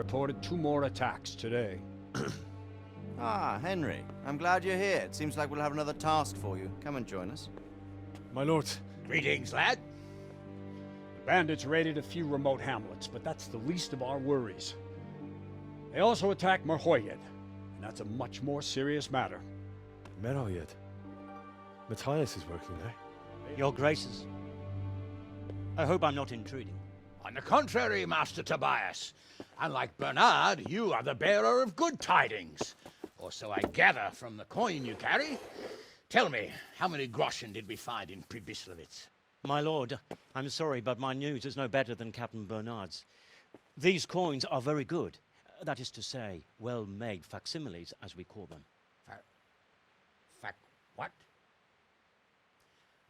reported 2 more attacks today. Ah, Henry. I'm glad you're here. It seems like we'll have another task for you. Come and join us. My lord. Greetings, lad. The bandits raided a few remote hamlets, but that's the least of our worries. They also attacked Merhojed, and that's a much more serious matter. Merhojed. Matthias is working there. Your Graces. I hope I'm not intruding. On the contrary, Master Tobias. Unlike Bernard, you are the bearer of good tidings. Or so I gather from the coin you carry. Tell me, how many groschen did we find in Pribyslavitz? My lord, I'm sorry, but my news is no better than Captain Bernard's. These coins are very good. That is to say, well-made facsimiles, as we call them. What?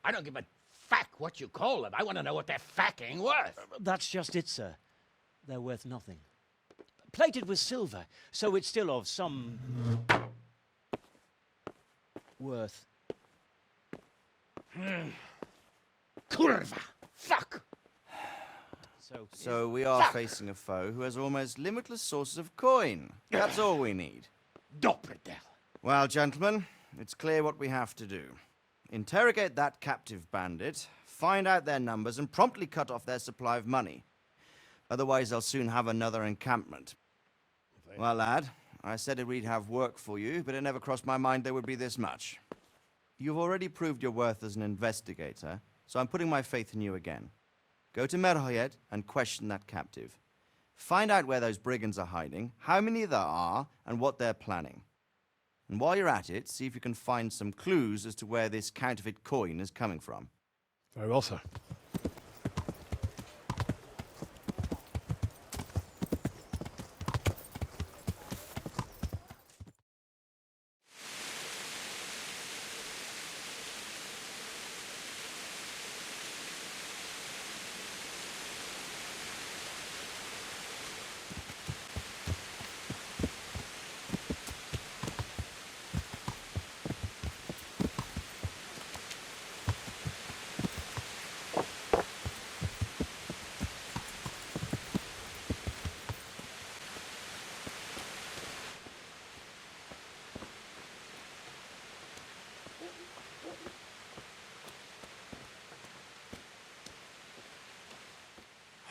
I don't give a fuck what you call them. I want to know what they're fucking worth. That's just it, sir. They're worth nothing. Plated with silver, so it's still of some worth. Kurva! Fuck! So we are facing a foe who has almost limitless sources of coin. That's all we need. Doppelder. Well, gentlemen, it's clear what we have to do. Interrogate that captive bandit, find out their numbers, and promptly cut off their supply of money. Otherwise, they'll soon have another encampment. Well, lad, I said we'd have work for you, but it never crossed my mind there would be this much. You've already proved your worth as an investigator, so I'm putting my faith in you again. Go to Merhojed and question that captive. Find out where those brigands are hiding, how many there are, and what they're planning. And while you're at it, see if you can find some clues as to where this counterfeit coin is coming from. Very well, sir.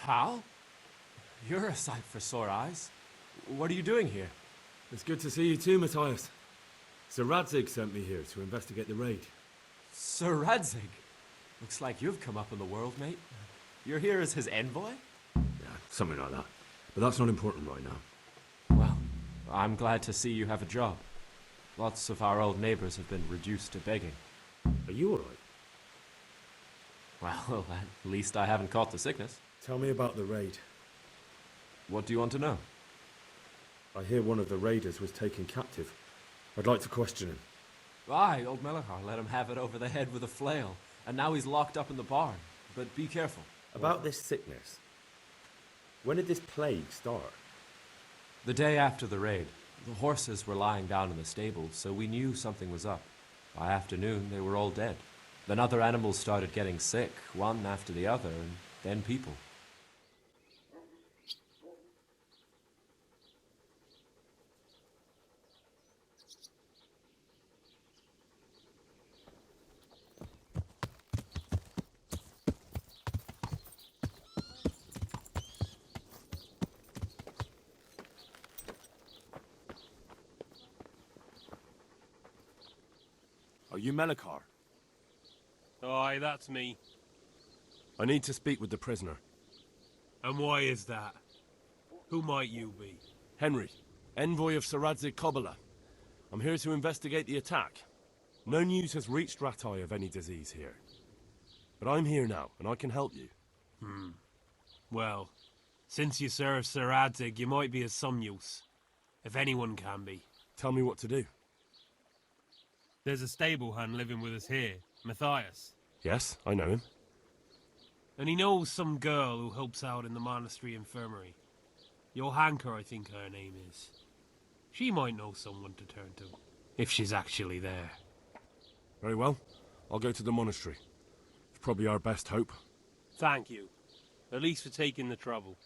Hal? You're a sight for sore eyes. What are you doing here? It's good to see you too, Matthias. Sir Radzig sent me here to investigate the raid. Sir Radzig? Looks like you've come up in the world, mate. You're here as his envoy? Yeah, something like that. But that's not important right now. Well, I'm glad to see you have a job. Lots of our old neighbors have been reduced to begging. Are you alright? Well, at least I haven't caught the sickness. Tell me about the raid. What do you want to know? I hear one of the raiders was taken captive. I'd like to question him. Aye, old Melachar let him have it over the head with a flail, and now he's locked up in the barn. But be careful. About this sickness. When did this plague start? The day after the raid. The horses were lying down in the stable, so we knew something was up. By afternoon, they were all dead. Then other animals started getting sick, one after the other, and then people. Are you Melachar? Aye, that's me. I need to speak with the prisoner. And why is that? Who might you be? Henry, envoy of Sir Radzig Kobyla. I'm here to investigate the attack. No news has reached Ratai of any disease here. But I'm here now, and I can help you. Well, since you serve Sir Radzig, you might be of some use. If anyone can be. Tell me what to do. There's a stable hand living with us here, Matthias. Yes, I know him. And he knows some girl who helps out in the monastery infirmary. Johanka, I think her name is. She might know someone to turn to, if she's actually there. Very well. I'll go to the monastery. It's probably our best hope. Thank you. At least for taking the trouble.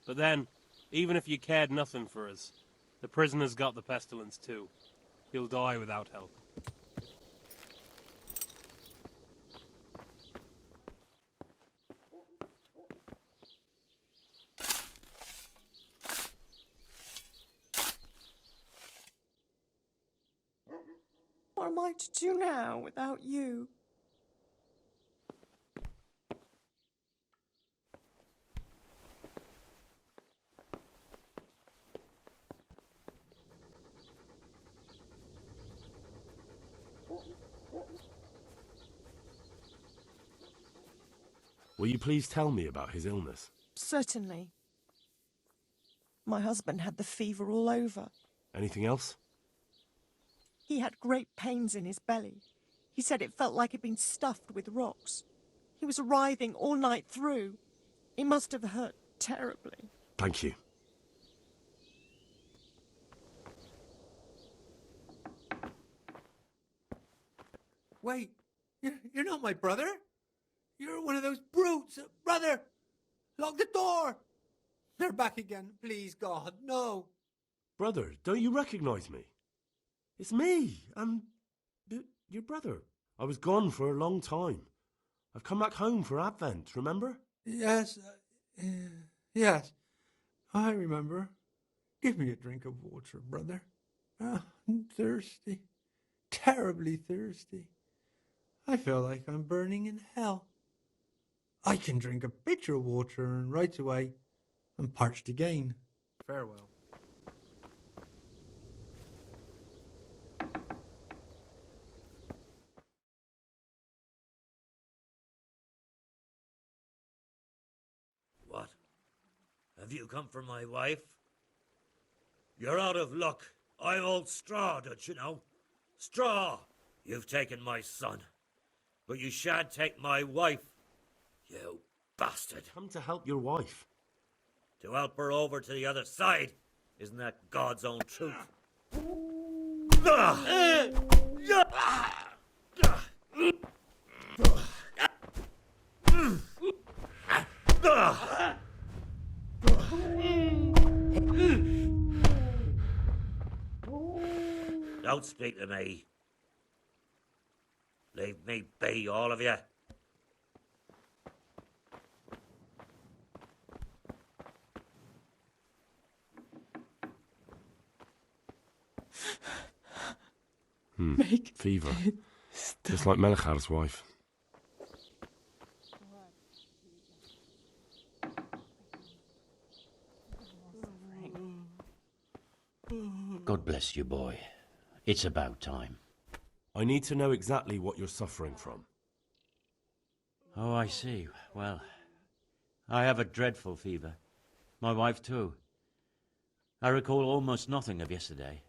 But then, Even if you cared nothing for us, the prisoner's got the pestilence too. He'll die without help. What am I to do now without you? Will you please tell me about his illness? Certainly. My husband had the fever all over. Anything else? He had great pains in his belly. He said it felt like it'd been stuffed with rocks. He was writhing all night through. It must have hurt terribly. Thank you. Wait, you're not my brother? You're one of those brutes. Brother, lock the door. They're back again. Please, God, no. Brother, don't you recognize me? It's me. I'm your brother. I was gone for a long time. I've come back home for Advent, remember? Yes, yes, I remember. Give me a drink of water, brother. Ah, I'm thirsty. Terribly thirsty. I feel like I'm burning in hell. I can drink a pitcher of water and right away I'm parched again. Farewell. What? Have you come for my wife? You're out of luck. I'm old Straw, don't you know? Straw! You've taken my son. But you shan't take my wife. You bastard. Come to help your wife. To help her over to the other side. Isn't that God's own truth? Don't speak to me. Leave me be, all of you. Fever. Just like Merhojed's wife. God bless you, boy. It's about time. I need to know exactly what you're suffering from. Oh, I see. Well, I have a dreadful fever. My wife, too. I recall almost nothing of yesterday.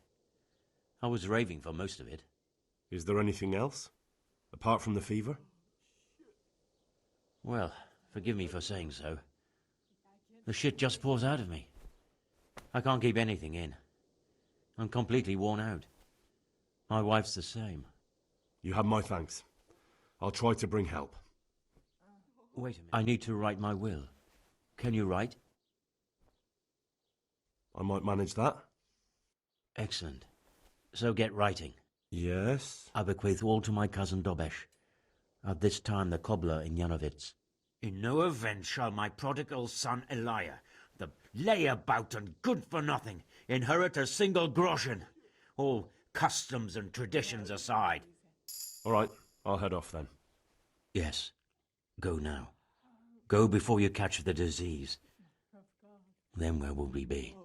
I was raving for most of it. Is there anything else? Apart from the fever? Well, forgive me for saying so. The shit just pours out of me. I can't keep anything in. I'm completely worn out. My wife's the same. You have my thanks. I'll try to bring help. Wait a minute. I need to write my will. Can you write? I might manage that. Excellent. So get writing. Yes? I bequeath all to my cousin Dobesh, at this time the cobbler in Yanovitz. In no event shall my prodigal son Elia, the layabout and good-for-nothing, inherit a single groschen, all customs and traditions aside. All right, I'll head off then. Yes, go now. Go before you catch the disease. Then where will we be?